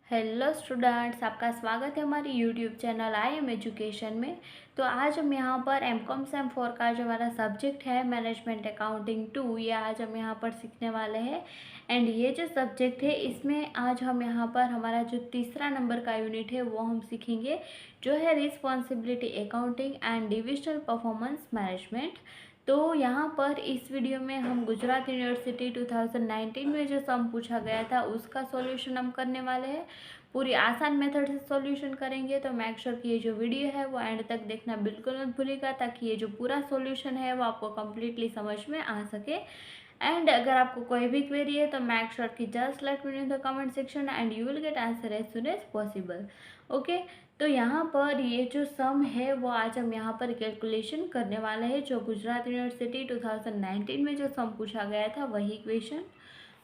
Hello students, आपका स्वागत है हमारी YouTube channel I am education में। तो आज हम यहाँ पर एम.कॉम सेम 4 का जो हमारा सब्जेक्ट है मैनेजमेंट अकाउंटिंग 2, ये आज हम यहाँ पर सीखने वाले हैं। एंड ये जो सब्जेक्ट है इसमें आज हम यहाँ पर हमारा जो तीसरा नंबर का यूनिट है वो हम सीखेंगे, जो है responsibility accounting and divisional performance management. तो यहाँ पर इस वीडियो में हम गुजरात यूनिवर्सिटी 2019 में जो सम पूछा गया था उसका सॉल्यूशन हम करने वाले हैं। पूरी आसान मेथड से सॉल्यूशन करेंगे, तो मेक श्योर कि ये जो वीडियो है वो एंड तक देखना बिल्कुल मत भूलिएगा, ताकि ये जो पूरा सॉल्यूशन है वो आपको कम्प्लीटली समझ में आ सके। एंड अगर आपको कोई भी क्वेरी है तो मेक श्योर कि just let me know in the comment section and you will get answer as soon as possible. Okay, तो यहाँ पर ये जो सम है वो आज हम यहाँ पर कैलकुलेशन करने वाले हैं, जो गुजरात यूनिवर्सिटी 2019 में जो सम पूछा गया था वही क्वेश्चन।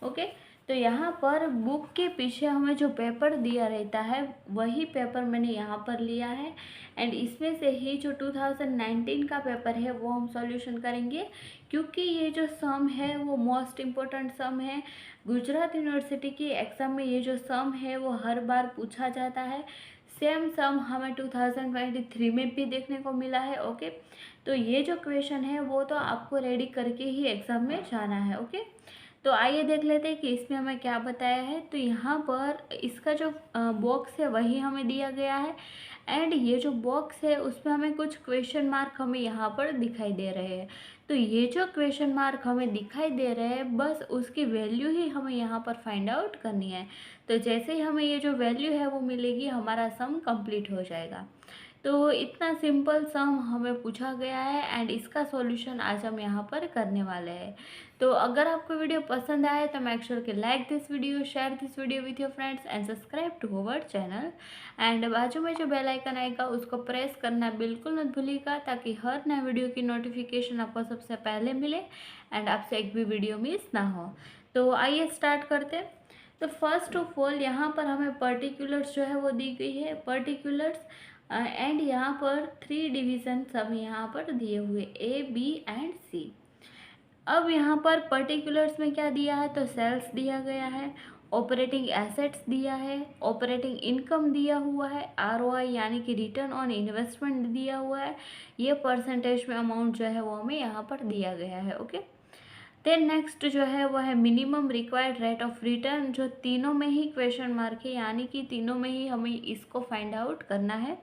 ओके, तो यहाँ पर बुक के पीछे हमें जो पेपर दिया रहता है वही पेपर मैंने यहाँ पर लिया है। एंड इसमें से ही जो 2019 का पेपर है वो हम सॉल्यूशन करेंगे, क्योंकि ये जो सम है वो मोस्ट इम्पोर्टेंट सम है। गुजरात यूनिवर्सिटी की एग्ज़ाम में ये जो सम है वो हर बार पूछा जाता है। सेम सम हमें 2023 में भी देखने को मिला है। ओके, तो ये जो क्वेश्चन है वो तो आपको रेडी करके ही एग्ज़ाम में जाना है। ओके, तो आइए देख लेते हैं कि इसमें हमें क्या बताया है। तो यहाँ पर इसका जो बॉक्स है वही हमें दिया गया है। एंड ये जो बॉक्स है उसमें हमें कुछ क्वेश्चन मार्क हमें यहाँ पर दिखाई दे रहे हैं। तो ये जो क्वेश्चन मार्क हमें दिखाई दे रहे हैं बस उसकी वैल्यू ही हमें यहाँ पर फाइंड आउट करनी है। तो जैसे ही हमें ये जो वैल्यू है वो मिलेगी, हमारा सम कंप्लीट हो जाएगा। तो इतना सिंपल सम हमें पूछा गया है एंड इसका सॉल्यूशन आज हम यहाँ पर करने वाले हैं। तो अगर आपको वीडियो पसंद आए तो मेक श्योर कि like this video, share this video with your friends and subscribe to our channel. And बाजू में जो बेल आइकन आएगा उसको प्रेस करना बिल्कुल मत भूलिएगा, ताकि हर नए वीडियो की नोटिफिकेशन आपको सबसे पहले मिले एंड आपसे एक भी वीडियो मिस ना हो। तो आइए स्टार्ट करते हैं। तो फर्स्ट ऑफ ऑल यहाँ पर हमें पर्टिकुलर्स जो है वो दी गई है, पर्टिकुलर्स एंड यहाँ पर 3 डिवीजन सब यहाँ पर दिए हुए ए, बी एंड सी। अब यहाँ पर पर्टिकुलर्स में क्या दिया है, तो सेल्स दिया गया है, ऑपरेटिंग एसेट्स दिया है, ऑपरेटिंग इनकम दिया हुआ है, आरओआई यानी कि रिटर्न ऑन इन्वेस्टमेंट दिया हुआ है, ये परसेंटेज में अमाउंट जो है वो हमें यहाँ पर दिया गया है। ओके, देन नेक्स्ट जो है वो है minimum required rate of return, जो तीनों में ही क्वेश्चन मार्क है, यानी कि तीनों में ही हमें इसको फाइंड आउट करना है।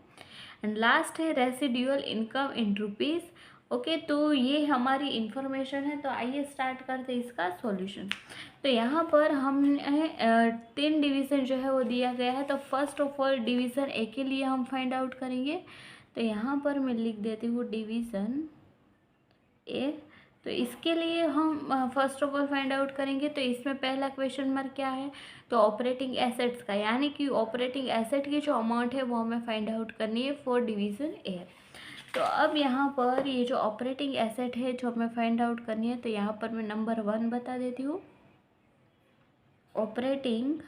एंड लास्ट है residual income in rupees. Okay, तो ये हमारी इंफॉर्मेशन है। तो आइए स्टार्ट करते हैं इसका सॉल्यूशन। तो यहाँ पर हमने 3 डिवीज़न जो है वो दिया गया है। तो फर्स्ट ऑफ ऑल डिवीज़न ए के लिए हम फाइंड आउट करेंगे। तो यहाँ पर मैं लिख देती हूँ डिवीज़न ए। तो इसके लिए हम first of all find out करेंगे। तो इसमें पहला क्वेश्चन मार्क क्या है, तो ऑपरेटिंग एसेट्स का, यानी कि ऑपरेटिंग एसेट की जो अमाउंट है वो हमें फाइंड आउट करनी है फॉर डिवीज़न ए। तो अब यहाँ पर ये जो ऑपरेटिंग एसेट है जो हमें फाइंड आउट करनी है, तो यहाँ पर मैं नंबर 1 बता देती हूँ, ऑपरेटिंग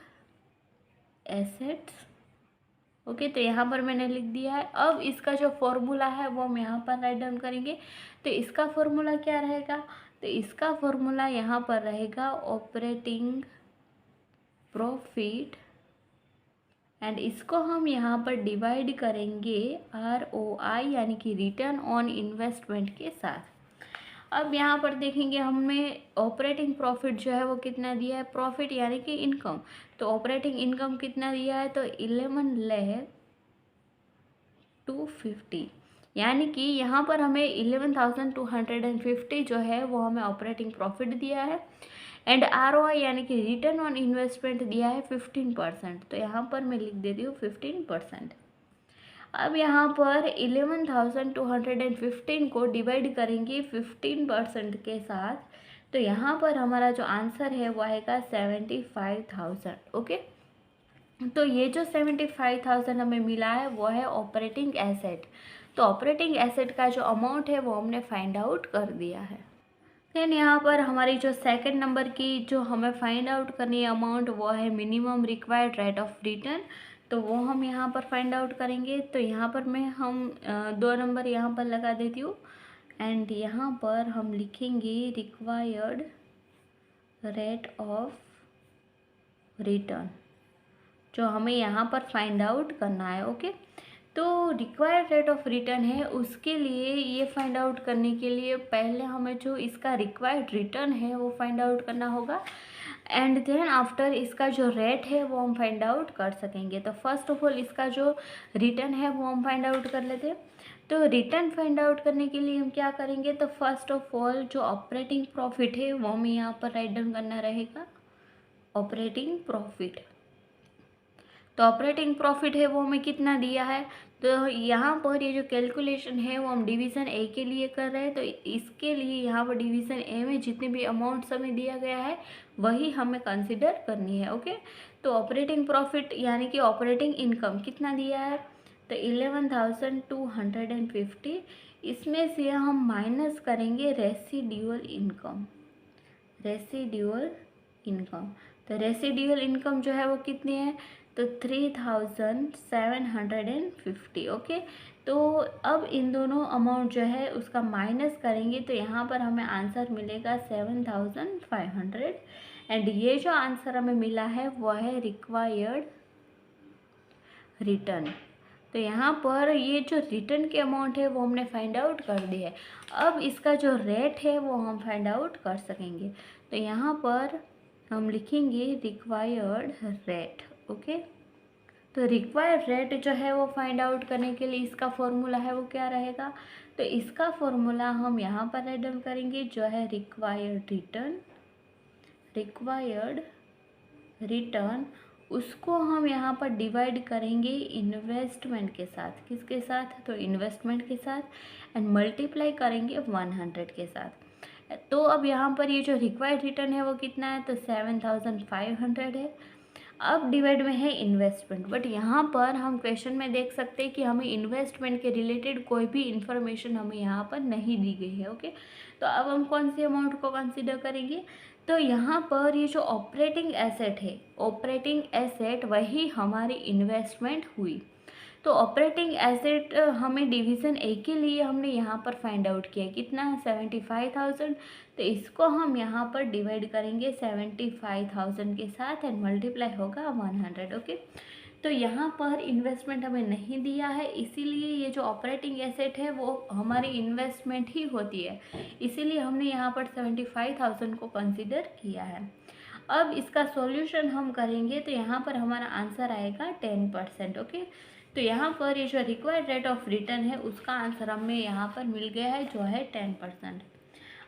एसेट्स। ओके, तो यहाँ पर मैंने लिख दिया है। अब इसका जो फॉर्मूला है वो हम यहाँ पर राइट डाउन करेंगे। तो इसका फॉर्मूला क्या रहेगा, तो इसका फॉर्मूला यहाँ पर रहेगा ऑपरेटिंग प्रॉफिट, एंड इसको हम यहाँ पर डिवाइड करेंगे आरओआई यानी कि रिटर्न ऑन इन्वेस्टमेंट के साथ। अब यहाँ पर देखेंगे हमें ऑपरेटिंग प्रॉफिट जो है वो कितना दिया है, प्रॉफिट यानी कि इनकम। तो ऑपरेटिंग इनकम कितना दिया है, तो 11,250, यानी कि यहाँ पर हमें 11,250 जो है वो हमें ऑपरेटिंग प्रॉफिट दिया है। एंड आरओआई यानी कि रिटर्न ऑन इन्वेस्टमेंट दिया है 15%। तो यहाँ पर मैं लिख देती हूँ 15%। अब यहाँ पर 11,215 को डिवाइड करेंगे 15% के साथ। तो यहाँ पर हमारा जो आंसर है वो आएगा 75,000। ओके, तो ये जो 75,000 हमें मिला है वो है ऑपरेटिंग एसेट। तो ऑपरेटिंग एसेट का जो अमाउंट है वो हमने फाइंड आउट कर दिया है। देन यहाँ पर हमारी जो सेकंड नंबर की जो हमें फाइंड आउट करनी है अमाउंट, वो है minimum required rate of return. तो वो हम यहाँ पर फाइंड आउट करेंगे। तो यहाँ पर मैं हम 2 नंबर यहाँ पर लगा देती हूँ एंड यहाँ पर हम लिखेंगे रिक्वायर्ड रेट ऑफ रिटर्न, जो हमें यहाँ पर फाइंड आउट करना है। ओके, तो रिक्वायर्ड रेट ऑफ रिटर्न है, उसके लिए ये फाइंड आउट करने के लिए पहले हमें जो इसका रिक्वायर्ड रिटर्न है वो फाइंड आउट करना होगा, एंड देन आफ्टर इसका जो रेट है वो हम फाइंड आउट कर सकेंगे। तो फर्स्ट ऑफ ऑल इसका जो रिटर्न है वो हम फाइंड आउट कर लेते हैं। तो रिटर्न फाइंड आउट करने के लिए हम क्या करेंगे, तो फर्स्ट ऑफ ऑल जो ऑपरेटिंग प्रॉफिट है वो हमें यहाँ पर राइट डाउन करना रहेगा, ऑपरेटिंग प्रॉफिट। तो ऑपरेटिंग प्रॉफिट है वो हमें कितना दिया है, तो यहाँ पर ये जो कैलकुलेशन है वो हम डिवीज़न ए के लिए कर रहे हैं। तो इसके लिए यहाँ पर डिवीज़न ए में जितने भी अमाउंट्स हमें दिया गया है वही हमें कंसिडर करनी है। ओके, तो ऑपरेटिंग प्रॉफिट यानी कि ऑपरेटिंग इनकम कितना दिया है, तो 11,250। इसमें से हम माइनस करेंगे रेसिड्यूअल इनकम, रेसिड्यूअल इनकम। तो रेसिड्यूअल इनकम जो है वो कितनी है, तो 3,750। ओके, तो अब इन दोनों अमाउंट जो है उसका माइनस करेंगे तो यहाँ पर हमें आंसर मिलेगा 7,500। एंड ये जो आंसर हमें मिला है वो है रिक्वायर्ड रिटर्न। तो यहाँ पर ये जो रिटर्न के अमाउंट है वो हमने फाइंड आउट कर दी है। अब इसका जो रेट है वो हम फाइंड आउट कर सकेंगे। तो यहाँ पर हम लिखेंगे रिक्वायर्ड रेट। ओके, तो रिक्वायर्ड रेट जो है वो फाइंड आउट करने के लिए इसका फॉर्मूला है वो क्या रहेगा, तो इसका फॉर्मूला हम यहाँ पर राइट डाउन करेंगे जो है रिक्वायर्ड रिटर्न। रिक्वायर्ड रिटर्न उसको हम यहाँ पर डिवाइड करेंगे इन्वेस्टमेंट के साथ, किसके साथ, तो इन्वेस्टमेंट के साथ, एंड मल्टीप्लाई करेंगे 100 के साथ। तो अब यहाँ पर ये जो रिक्वायर्ड रिटर्न है वो कितना है, तो 7,500 है। अब डिवाइड में है इन्वेस्टमेंट, बट यहाँ पर हम क्वेश्चन में देख सकते हैं कि हमें इन्वेस्टमेंट के रिलेटेड कोई भी इंफॉर्मेशन हमें यहाँ पर नहीं दी गई है। ओके, तो अब हम कौन सी अमाउंट को कंसीडर करेंगे, तो यहाँ पर ये जो ऑपरेटिंग एसेट है, ऑपरेटिंग एसेट वही हमारी इन्वेस्टमेंट हुई। तो ऑपरेटिंग एसेट हमें डिवीज़न ए के लिए हमने यहाँ पर फाइंड आउट किया कितना, 75,000। तो इसको हम यहाँ पर डिवाइड करेंगे 75,000 के साथ एंड मल्टीप्लाई होगा 100। ओके, तो यहाँ पर इन्वेस्टमेंट हमें नहीं दिया है, इसीलिए ये जो ऑपरेटिंग एसेट है वो हमारी इन्वेस्टमेंट ही होती है, इसीलिए हमने यहाँ पर 75,000 को कंसिडर किया है। अब इसका सॉल्यूशन हम करेंगे तो यहाँ पर हमारा आंसर आएगा 10%। ओके, तो यहाँ पर ये जो रिक्वायर्ड रेट ऑफ रिटर्न है उसका आंसर हमें यहाँ पर मिल गया है जो है 10%।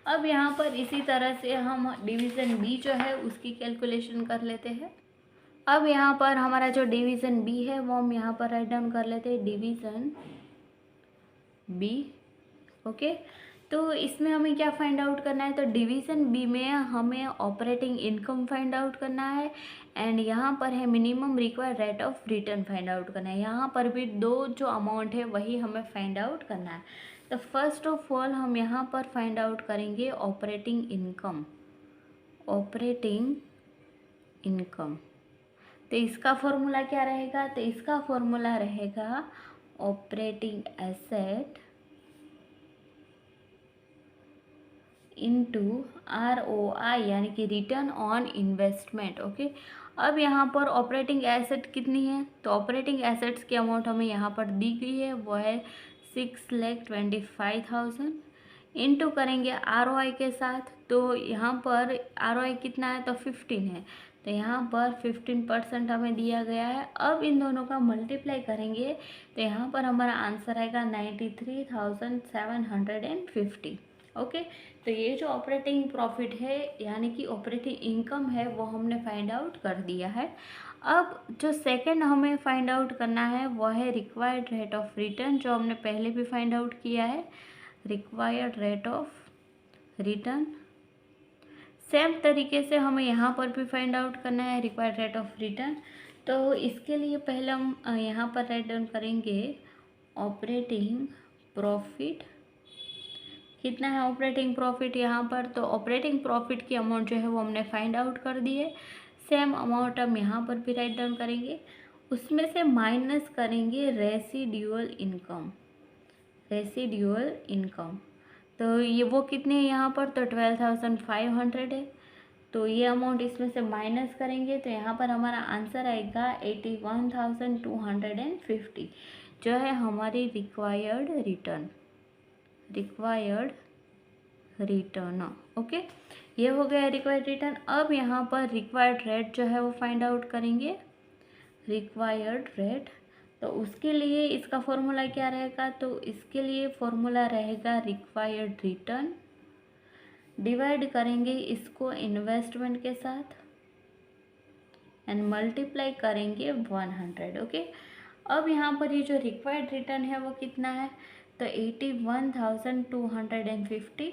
अब यहाँ पर इसी तरह से हम डिवीज़न बी जो है उसकी कैलकुलेशन कर लेते हैं। अब यहाँ पर हमारा जो डिवीज़न बी है वो हम यहाँ पर राइट डाउन कर लेते हैं, डिवीज़न बी। ओके, तो इसमें हमें क्या फाइंड आउट करना है, तो डिवीज़न बी में हमें ऑपरेटिंग इनकम फाइंड आउट करना है, एंड यहाँ पर है minimum required rate of return find out करना है। यहाँ पर भी दो जो अमाउंट है वही हमें फाइंड आउट करना है। तो फर्स्ट ऑफ ऑल हम यहाँ पर फाइंड आउट करेंगे ऑपरेटिंग इनकम, ऑपरेटिंग इनकम। तो इसका फॉर्मूला क्या रहेगा, तो इसका फॉर्मूला रहेगा ऑपरेटिंग एसेट इनटू ROI यानी कि रिटर्न ऑन इन्वेस्टमेंट। ओके, अब यहाँ पर ऑपरेटिंग एसेट कितनी है, तो ऑपरेटिंग एसेट्स की अमाउंट हमें यहाँ पर दी गई है वो है 6,25,000 इनटू करेंगे ROI के साथ। तो यहाँ पर ROI कितना है, तो 15 है, तो यहाँ पर 15% हमें दिया गया है। अब इन दोनों का मल्टीप्लाई करेंगे तो यहाँ पर हमारा आंसर आएगा 93,750। ओके, तो ये जो ऑपरेटिंग प्रॉफिट है यानी कि ऑपरेटिंग इनकम है वो हमने फाइंड आउट कर दिया है। अब जो सेकंड हमें फाइंड आउट करना है वो है रिक्वायर्ड रेट ऑफ रिटर्न, जो हमने पहले भी फाइंड आउट किया है, required rate of return. Same तरीके से हमें यहाँ पर भी फाइंड आउट करना है रिक्वायर्ड रेट ऑफ रिटर्न। तो इसके लिए पहले हम यहाँ पर राइट डाउन करेंगे ऑपरेटिंग प्रॉफिट। कितना है ऑपरेटिंग प्रॉफिट यहाँ पर, तो ऑपरेटिंग प्रॉफिट की अमाउंट जो है वो हमने फाइंड आउट कर दी है। सेम अमाउंट हम यहाँ पर भी राइट डाउन करेंगे, उसमें से माइनस करेंगे रेसिड्यूअल इनकम, रेसिड्यूअल इनकम। तो ये वो कितने हैं यहाँ पर, तो 12,500 है। तो ये अमाउंट इसमें से माइनस करेंगे तो यहाँ पर हमारा आंसर आएगा 81,250 जो है हमारी रिक्वायर्ड रिटर्न। ओके, ये हो गया रिक्वायर्ड रिटर्न। अब यहाँ पर रिक्वायर्ड रेट जो है वो फाइंड आउट करेंगे, रिक्वायर्ड रेट। तो उसके लिए इसका फॉर्मूला क्या रहेगा, तो इसके लिए फॉर्मूला रहेगा रिक्वायर्ड रिटर्न, डिवाइड करेंगे इसको इन्वेस्टमेंट के साथ एंड मल्टीप्लाई करेंगे 100। ओके, अब यहाँ पर ये जो रिक्वायर्ड रिटर्न है वो कितना है, तो 81,250।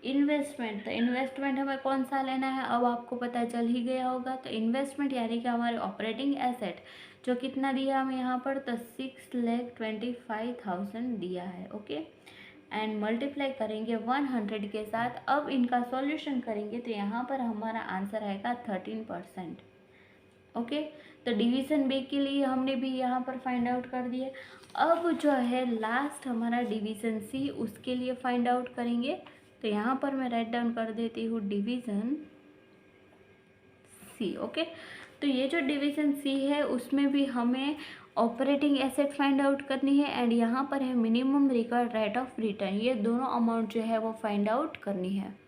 इन्वेस्टमेंट, तो इन्वेस्टमेंट हमें कौन सा लेना है अब आपको पता चल ही गया होगा। तो इन्वेस्टमेंट यानी कि हमारे ऑपरेटिंग एसेट जो कितना दिया हमें यहाँ पर, तो 6,25,000 दिया है। ओके, एंड मल्टीप्लाई करेंगे 100 के साथ। अब इनका सॉल्यूशन करेंगे तो यहाँ पर हमारा आंसर आएगा 13%। ओके, तो डिवीज़न बी के लिए हमने भी यहाँ पर फाइंड आउट कर दिया। अब जो है लास्ट हमारा डिवीज़न सी, उसके लिए फाइंड आउट करेंगे। तो यहाँ पर मैं राइट डाउन कर देती हूँ डिवीज़न सी। ओके, तो ये जो डिवीज़न सी है उसमें भी हमें ऑपरेटिंग एसेट फाइंड आउट करनी है एंड यहाँ पर है minimum required rate of return. ये दोनों अमाउंट जो है वो फाइंड आउट करनी है।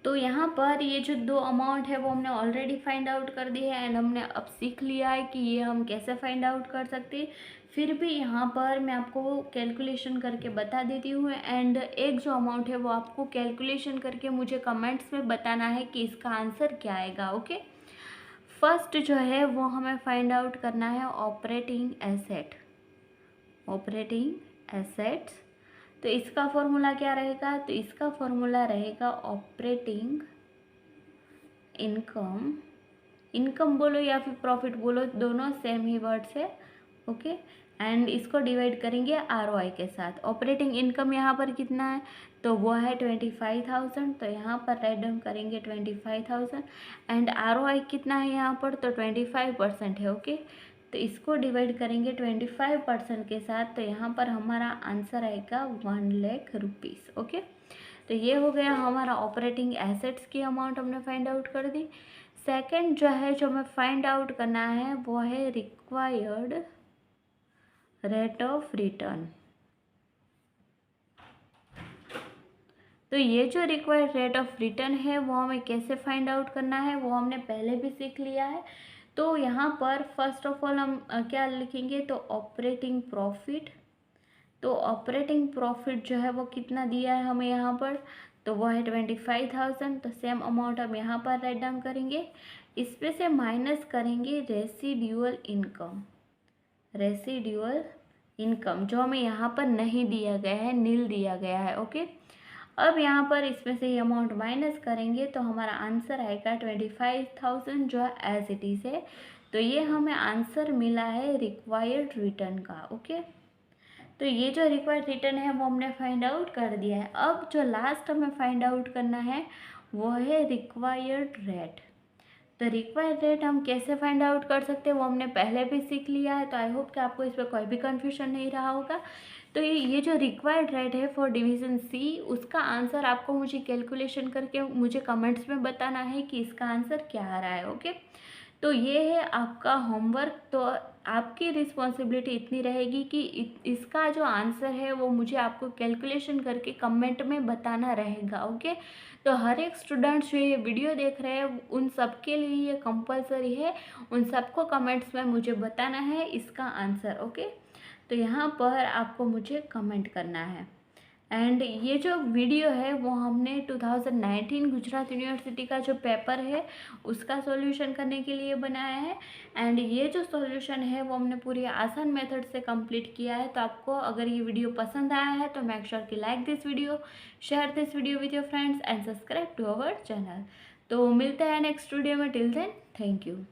तो यहाँ पर ये जो दो अमाउंट है वो हमने ऑलरेडी फाइंड आउट कर दी है एंड हमने अब सीख लिया है कि ये हम कैसे फाइंड आउट कर सकते हैं। फिर भी यहाँ पर मैं आपको कैलकुलेशन करके बता देती हूँ एंड एक जो अमाउंट है वो आपको कैलकुलेशन करके मुझे कमेंट्स में बताना है कि इसका आंसर क्या आएगा। ओके, फर्स्ट जो है वो हमें फाइंड आउट करना है ऑपरेटिंग एसेट्स। तो इसका फॉर्मूला क्या रहेगा, तो इसका फॉर्मूला रहेगा ऑपरेटिंग इनकम बोलो या फिर प्रॉफिट बोलो, दोनों सेम ही वर्ड्स है। ओके, एंड इसको डिवाइड करेंगे आरओआई के साथ। ऑपरेटिंग इनकम यहाँ पर कितना है, तो वो है 25,000। तो यहाँ पर राइट डाउन करेंगे 25,000 एंड आरओआई कितना है यहाँ पर, तो 25% है। ओके, तो इसको डिवाइड करेंगे 25% के साथ। तो यहाँ पर हमारा आंसर आएगा 1 लाख रुपीज़। ओके, तो ये हो गया हमारा ऑपरेटिंग एसेट्स की अमाउंट हमने फाइंड आउट कर दी। सेकंड जो है जो हमें फाइंड आउट करना है वो है रिक्वायर्ड रेट ऑफ रिटर्न। तो ये जो रिक्वायर्ड रेट ऑफ रिटर्न है वो हमें कैसे फाइंड आउट करना है वो हमने पहले भी सीख लिया है। तो यहाँ पर फर्स्ट ऑफ ऑल हम क्या लिखेंगे, तो ऑपरेटिंग प्रॉफिट। तो ऑपरेटिंग प्रॉफिट जो है वो कितना दिया है हमें यहाँ पर, तो वो है 25,000। तो सेम अमाउंट हम यहाँ पर राइट डाउन करेंगे, इसमें से माइनस करेंगे रेसिड्यूअल इनकम जो हमें यहाँ पर नहीं दिया गया है, नील दिया गया है। ओके, अब यहाँ पर इसमें से ये अमाउंट माइनस करेंगे तो हमारा आंसर आएगा 25,000 जो है एज इट इज़ है। तो ये हमें आंसर मिला है रिक्वायर्ड रिटर्न का। ओके, तो ये जो रिक्वायर्ड रिटर्न है वो हमने फाइंड आउट कर दिया है। अब जो लास्ट हमें फाइंड आउट करना है वो है रिक्वायर्ड रेट। तो रिक्वायर्ड रेट हम कैसे फाइंड आउट कर सकते हैं वो हमने पहले भी सीख लिया है। तो आई होप कि आपको इस पर कोई भी कन्फ्यूजन नहीं रहा होगा। तो ये जो रिक्वायर्ड रेट है फॉर डिवीज़न सी, उसका आंसर आपको मुझे कैलकुलेशन करके मुझे कमेंट्स में बताना है कि इसका आंसर क्या आ रहा है। ओके, तो ये है आपका होमवर्क। तो आपकी रिस्पॉन्सिबिलिटी इतनी रहेगी कि इसका जो आंसर है वो मुझे आपको कैलकुलेशन करके कमेंट में बताना रहेगा। ओके, तो हर एक स्टूडेंट्स जो ये वीडियो देख रहे हैं उन सब के लिए ये कंपलसरी है, उन सबको कमेंट्स में मुझे बताना है इसका आंसर। ओके, तो यहाँ पर आपको मुझे कमेंट करना है। एंड ये जो वीडियो है वो हमने 2019 गुजरात यूनिवर्सिटी का जो पेपर है उसका सॉल्यूशन करने के लिए बनाया है। एंड ये जो सॉल्यूशन है वो हमने पूरी आसान मेथड से कंप्लीट किया है। तो आपको अगर ये वीडियो पसंद आया है तो मेक श्योर कि like this video, share this video with your friends and subscribe to our channel. तो मिलते हैं नेक्स्ट वीडियो में, टिल देन थैंक यू।